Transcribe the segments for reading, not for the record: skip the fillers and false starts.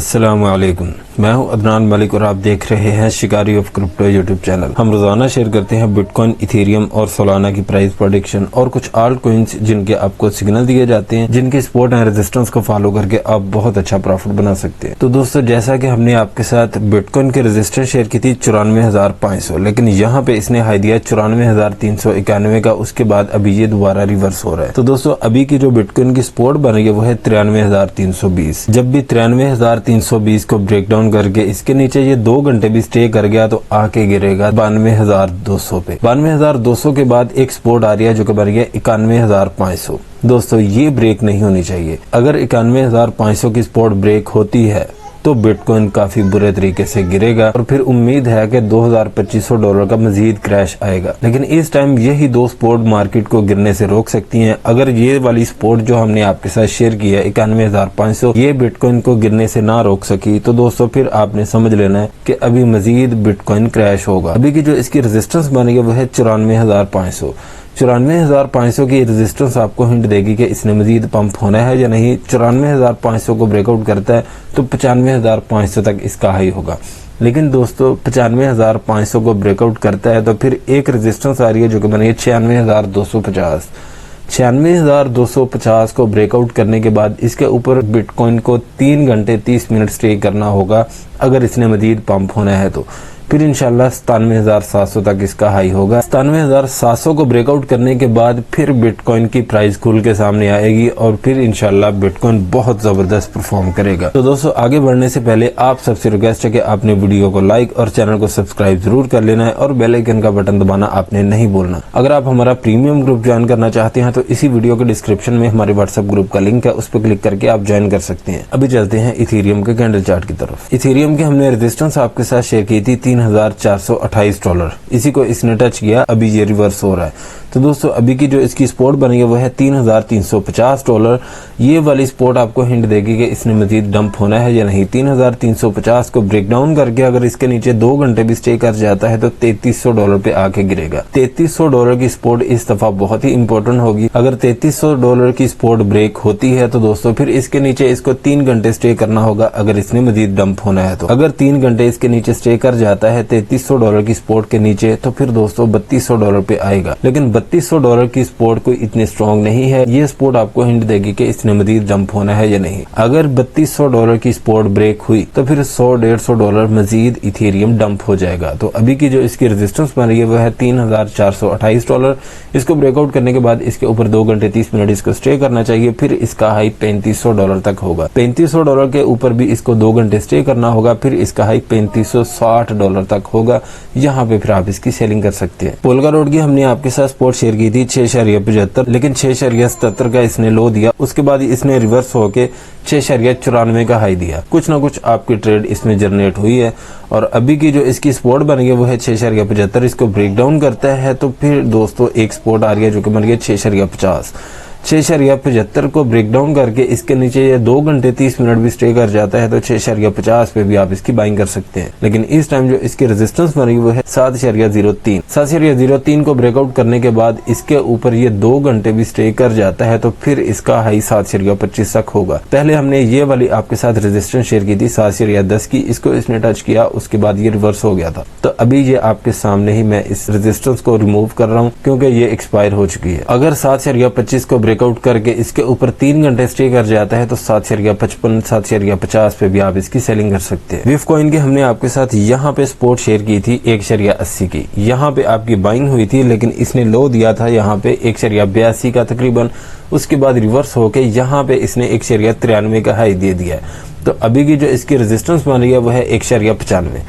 अस्सलामुअलैकुम, मैं हूं अदनान मलिक और आप देख रहे हैं शिकारी ऑफ क्रिप्टो यूट्यूब चैनल। हम रोजाना शेयर करते हैं बिटकॉइन, इथेरियम और सोलाना की प्राइस प्रेडिक्शन और कुछ आल्ट कॉइन्स जिनके आपको सिग्नल दिए जाते हैं, जिनके सपोर्ट एंड रेजिस्टेंस को फॉलो करके आप बहुत अच्छा प्रॉफिट बना सकते हैं। तो दोस्तों, जैसा कि हमने आपके साथ बिटकॉइन की रेजिस्टेंस शेयर की थी 94,500, लेकिन यहाँ पे इसने हाई दिया 94,391 का। उसके बाद अभी ये दोबारा रिवर्स हो रहा है। तो दोस्तों, अभी की जो बिटकॉइन की सपोर्ट बन रही है वो है 93,320। जब भी 93,320 को ब्रेक डाउन करके इसके नीचे ये 2 घंटे भी स्टे कर गया तो आके गिरेगा 92,200 पे। 92,200 के बाद एक सपोर्ट आ रही है जो कि बन रही है 91,500। दोस्तों, ये ब्रेक नहीं होनी चाहिए। अगर 91,500 की सपोर्ट ब्रेक होती है तो बिटकॉइन काफी बुरे तरीके से गिरेगा और फिर उम्मीद है कि $2,2500 का मजीद क्रैश आएगा। लेकिन इस टाइम यही दो सपोर्ट मार्केट को गिरने से रोक सकती हैं। अगर ये वाली सपोर्ट जो हमने आपके साथ शेयर की है 91,500, ये बिटकॉइन को गिरने से ना रोक सकी तो दोस्तों फिर आपने समझ लेना है कि अभी मजीद बिटकॉइन क्रैश होगा। अभी की जो इसकी रेजिस्टेंस बनी है वो है 94,500। 94,500 की रेजिस्टेंस आपको हिंट देगी कि इसने मजीद पंप होना है या नहीं। 94,500 को ब्रेकआउट करता है तो 95,500 तक इसका हाई होगा। लेकिन दोस्तों, 95,500 को ब्रेकआउट करता है तो फिर एक रेजिस्टेंस आ रही है जो कि बनी है 96,250। 96,250 को ब्रेकआउट करने के बाद इसके ऊपर बिटकॉइन को 3 घंटे 30 मिनट स्टे करना होगा अगर इसने मजीद पंप होना है तो। फिर इंशाल्लाह 97,700 तक इसका हाई होगा। 97,700 को ब्रेकआउट करने के बाद फिर बिटकॉइन की प्राइस खुल के सामने आएगी और फिर इंशाल्लाह बिटकॉइन बहुत जबरदस्त परफॉर्म करेगा। तो दोस्तों, आगे बढ़ने से पहले आप सबसे रिक्वेस्ट है कि आपने वीडियो को लाइक और चैनल को सब्सक्राइब जरूर कर लेना है और बेल आइकन का बटन दबाना आपने नहीं भूलना। अगर आप हमारा प्रीमियम ग्रुप ज्वाइन करना चाहते हैं तो इसी वीडियो के डिस्क्रिप्शन में हमारे व्हाट्सएप ग्रुप का लिंक है, उस पर क्लिक करके आप ज्वाइन कर सकते हैं। अभी चलते हैं इथेरियम के कैंडल चार्ट की तरफ। इथेरियम की हमने रेजिस्टेंस आपके साथ शेयर की थी $3,428। इसी को इसने टच किया, अभी ये रिवर्स हो रहा है। तो दोस्तों, अभी की जो इसकी सपोर्ट बनी है वो है $3,350। ये वाली सपोर्ट आपको हिंट देगी कि इसने मजीद डंप होना है या नहीं। 3,350 को ब्रेक डाउन करके अगर इसके नीचे 2 घंटे भी स्टे कर जाता है तो $3,300 पे आके गिरेगा। $3,300 की सपोर्ट इस दफा बहुत ही इंपॉर्टेंट होगी। अगर $3,300 की सपोर्ट ब्रेक होती है तो दोस्तों फिर इसके नीचे इसको 3 घंटे स्टे करना होगा अगर इसने मजीद डंप होना है तो। अगर 3 घंटे इसके नीचे स्टे कर जाता है $3,300 की सपोर्ट के नीचे तो फिर दोस्तों $3,200 पे आएगा। लेकिन $3,200 की सपोर्ट कोई इतनी स्ट्रॉन्ग नहीं है। ये सपोर्ट आपको हिंट देगी कि इसने मजीद डंप होना है या नहीं। अगर $3,200 की सपोर्ट ब्रेक हुई तो फिर $100-150 मजीद इथेरियम डंप हो जाएगा। तो अभी की जो इसकी रेजिस्टेंस बन रही है वो है $3,428। इसको ब्रेकआउट करने के बाद इसके ऊपर 2 घंटे 30 मिनट इसको स्टे करना चाहिए। फिर इसका हाई $3,500 तक होगा। $3,500 के ऊपर भी इसको 2 घंटे स्टे करना होगा। फिर इसका हाई $3,560 तक होगा। यहाँ पे फिर आप इसकी सेलिंग कर सकते हैं। पोल्का रोड की हमने आपके साथ सपोर्ट शेयर की थी 6.75, लेकिन 6.77 का इसने लो दिया। उसके बाद इसने रिवर्स होके 6.94 का हाई दिया। कुछ ना कुछ आपकी ट्रेड इसमें जनरेट हुई है और अभी की जो इसकी सपोर्ट बन गई वो है 6.75। इसको ब्रेक डाउन करता है तो फिर दोस्तों एक सपोर्ट आ रही है जो कि बन गई 6.50। 6.75 को ब्रेक डाउन करके इसके नीचे ये 2 घंटे 30 मिनट भी स्टे कर जाता है तो 6.50 पे भी आप इसकी बाइंग कर सकते हैं। लेकिन इस टाइम जो इसकी रेजिस्टेंस बनी वो है 7.03। 7.03 को ब्रेकआउट करने के बाद इसके ऊपर ये 2 घंटे भी स्टे कर जाता है तो फिर इसका हाई 7.25 तक होगा। पहले हमने ये वाली आपके साथ रेजिस्टेंस शेयर की थी 7.10 की। इसको इसने टच किया, उसके बाद ये रिवर्स हो गया था। तो अभी ये आपके सामने ही मैं इस रेजिस्टेंस को रिमूव कर रहा हूँ क्योंकि ये एक्सपायर हो चुकी है। अगर 7.25 को ब्रेकआउट करके इसके ऊपर 3 घंटे स्टे कर जाता है तो 7.55 7.50 पे भी आप इसकी सेलिंग कर सकते हैं। विफ कॉइन की हमने आपके साथ यहाँ पे सपोर्ट शेयर की थी 1.80 की। यहाँ पे आपकी बाइंग हुई थी लेकिन इसने लो दिया था यहाँ पे 1.82 का तकरीबन। उसके बाद रिवर्स होके यहाँ पे इसने 1.93 का हाई दे दिया। तो अभी की जो इसकी रेजिस्टेंस बन रही है वो है 1.95।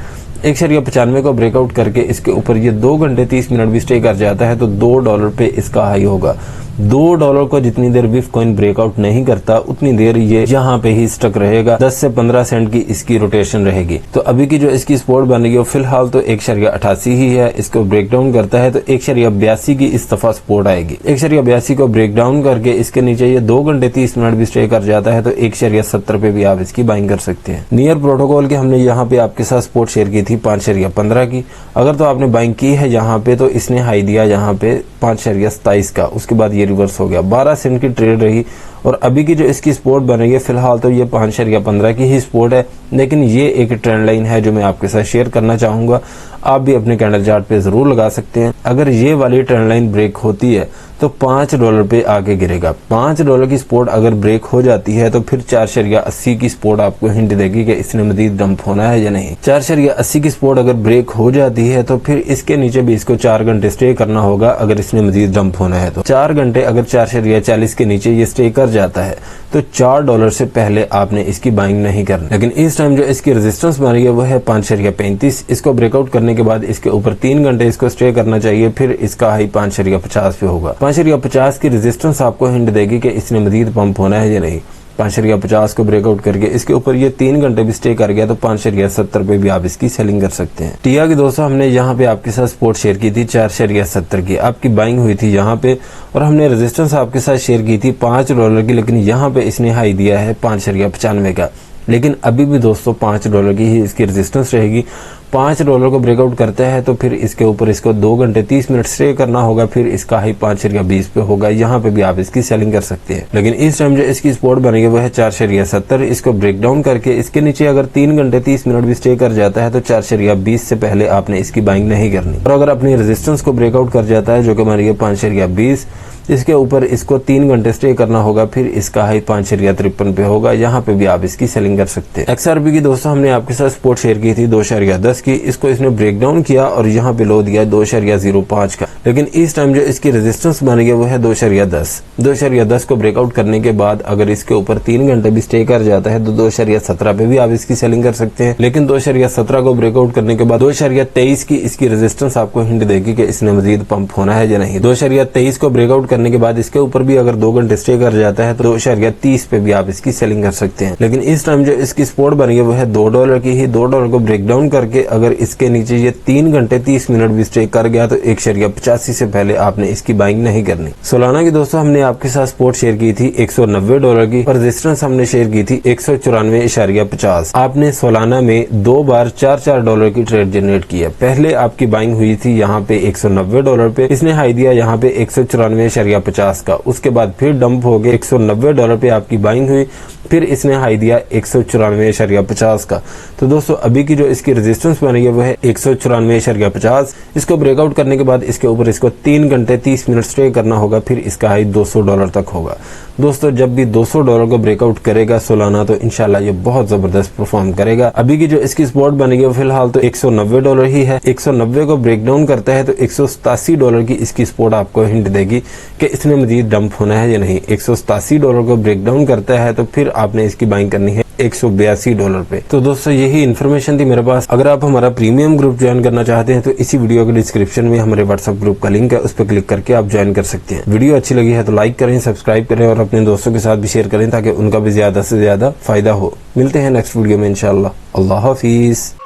1.95 को ब्रेकआउट करके इसके ऊपर ये 2 घंटे 30 मिनट भी स्टे कर जाता है तो $2 पे इसका हाई होगा। $2 को जितनी देर बिफ कॉइन ब्रेकआउट नहीं करता उतनी देर ये यहाँ पे ही स्टक रहेगा। 10 से 15 सेंट की इसकी रोटेशन रहेगी। तो अभी की जो इसकी सपोर्ट बन रही है फिलहाल तो 1.88 ही है। इसको ब्रेक डाउन करता है तो 1.82 की इस दफा सपोर्ट आएगी। 1.82 को ब्रेक डाउन करके इसके नीचे ये 2 घंटे 30 मिनट भी स्टे कर जाता है तो 1.70 पे भी आप इसकी बाइंग कर सकते हैं। नियर प्रोटोकॉल के हमने यहाँ पे आपके साथ सपोर्ट शेयर की थी 5.15 की। अगर तो आपने बाइंग की है यहाँ पे तो इसने हाई दिया यहाँ पे 5.27 का। उसके बाद ये रिवर्स हो गया। 12 सेंट की ट्रेड रही और अभी की जो इसकी सपोर्ट बन रही है फिलहाल तो ये 5.15 की ही सपोर्ट है, लेकिन ये एक ट्रेंड लाइन है जो मैं आपके साथ शेयर करना चाहूंगा। आप भी अपने कैंडल चार्ट पे जरूर लगा सकते हैं। अगर ये वाली ट्रेंड लाइन ब्रेक होती है तो $5 पे आगे गिरेगा। $5 की सपोर्ट अगर ब्रेक हो जाती है तो फिर 4.80 की सपोर्ट आपको हिंट देगी कि इसने मजीद डंप होना है या नहीं। 4.80 की सपोर्ट अगर ब्रेक हो जाती है तो फिर इसके नीचे भी इसको 4 घंटे स्टे करना होगा अगर इसने मजीद डंप होना है तो। 4 घंटे अगर 4.40 के नीचे ये स्टे कर जाता है तो $4 से पहले आपने इसकी बाइंग नहीं करनी। लेकिन इस टाइम जो इसकी रेजिस्टेंस बन रही है वो है 5.35। इसको ब्रेकआउट करने के बाद इसके ऊपर 3 घंटे इसको स्टे करना चाहिए, फिर इसका हाई 5.50 पे होगा। 5.50 की रेजिस्टेंस आपको हिंट देगी कि इसने मजीद पंप होना है या नहीं। 5.50 को ब्रेकआउट करके इसके ऊपर ये 3 घंटे भी स्टे कर गया तो 5.70 पे भी आप इसकी सेलिंग कर सकते हैं। टिया की दोस्तों हमने यहाँ पे आपके साथ सपोर्ट शेयर की थी 4.70 की, आपकी बाइंग हुई थी यहाँ पे, और हमने रेजिस्टेंस आपके साथ शेयर की थी $5 की, लेकिन यहाँ पे इसने हाई दिया है 5.95 का। लेकिन अभी भी दोस्तों $5 की ही इसकी रेजिस्टेंस रहेगी। $5 को ब्रेकआउट करता है तो फिर इसके ऊपर इसको 2 घंटे 30 मिनट स्टे करना होगा, फिर इसका हाई 5.20 पे होगा। यहाँ पे भी आप इसकी सेलिंग कर सकते हैं। लेकिन इस टाइम जो इसकी सपोर्ट बनेगी वो है 4.70। इसको ब्रेक डाउन करके इसके नीचे अगर 3 घंटे 30 मिनट भी स्टे कर जाता है तो 4.20 से पहले आपने इसकी बाइंग नहीं करनी। और अगर अपनी रेजिस्टेंस को ब्रेकआउट कर जाता है जो कि हमारी 5.20, इसके ऊपर इसको 3 घंटे स्टे करना होगा, फिर इसका हाई 5.53 पे होगा। यहाँ पे भी आप इसकी सेलिंग कर सकते हैं। XRP की दोस्तों हमने आपके साथ सपोर्ट शेयर की थी 2.10 की, इसको इसने ब्रेक डाउन किया और यहाँ पे लो दिया 2.05 का। लेकिन इस टाइम जो इसकी रेजिस्टेंस बन गई वो है 2.10। 2.10 को ब्रेकआउट करने के बाद अगर इसके ऊपर 3 घंटे भी स्टे कर जाता है तो 2.17 पे भी आप इसकी सेलिंग कर सकते हैं। लेकिन 2.17 को ब्रेकआउट करने के बाद 2.23 की इसकी रेजिस्टेंस आपको हिंट देगी कि इसने मजीद पंप होना है या नहीं। 2.23 को ब्रेकआउट करने के बाद इसके ऊपर भी अगर 2 घंटे स्टे कर जाता है तो 2.30 पे भी आप इसकी सेलिंग कर सकते हैं। लेकिन इस टाइम जो इसकी सपोर्ट बनी है वो है $2 की ही। $2 को ब्रेक डाउन करके अगर इसके नीचे ये 3 घंटे 30 मिनट भी स्टे कर गया तो 1.85 से पहले आपने इसकी बाइंग नहीं करनी। सोलाना की दोस्तों हमने आपके साथ सपोर्ट शेयर की थी $190 की, और रेजिस्टेंस हमने शेयर की थी 194.50। आपने सोलाना में 2 बार $4 की ट्रेड जनरेट की है। पहले आपकी बाइंग हुई थी यहाँ पे $190 पे, इसने हाई दिया यहाँ पे 194.50 का। उसके बाद फिर डंप हो गए $190 पे आपकी बाइंग हुई, फिर इसने हाई दिया 194.50 का। तो दोस्तों अभी की जो इसकी रेजिस्टेंस बनी है वो है 194.50। इसको ब्रेकआउट करने के बाद इसके ऊपर इसको 3 घंटे 30 मिनट स्टे करना होगा, फिर इसका हाई $200 तक होगा। दोस्तों जब भी $200 को ब्रेकआउट करेगा सोलाना तो इंशाल्लाह ये बहुत जबरदस्त परफॉर्म करेगा। अभी की जो इसकी सपोर्ट बनेगी वो फिलहाल तो $190 ही है। 190 को ब्रेक डाउन करता है तो $187 की इसकी सपोर्ट आपको हिंट देगी कि इसने मजीद डंप होना है या नहीं। $187 को ब्रेक डाउन करता है तो फिर आपने इसकी बाइंग करनी है $182 पे। तो दोस्तों यही इन्फॉर्मेशन थी मेरे पास। अगर आप हमारा प्रीमियम ग्रुप ज्वाइन करना चाहते हैं तो इसी वीडियो के डिस्क्रिप्शन में हमारे व्हाट्सएप ग्रुप का लिंक है, उस पर क्लिक करके आप ज्वाइन कर सकते हैं। वीडियो अच्छी लगी है तो लाइक करें, सब्सक्राइब करें और अपने दोस्तों के साथ भी शेयर करें ताकि उनका भी ज्यादा से ज्यादा फायदा हो। मिलते हैं नेक्स्ट वीडियो में इंशाल्लाह। अल्लाह हाफिज।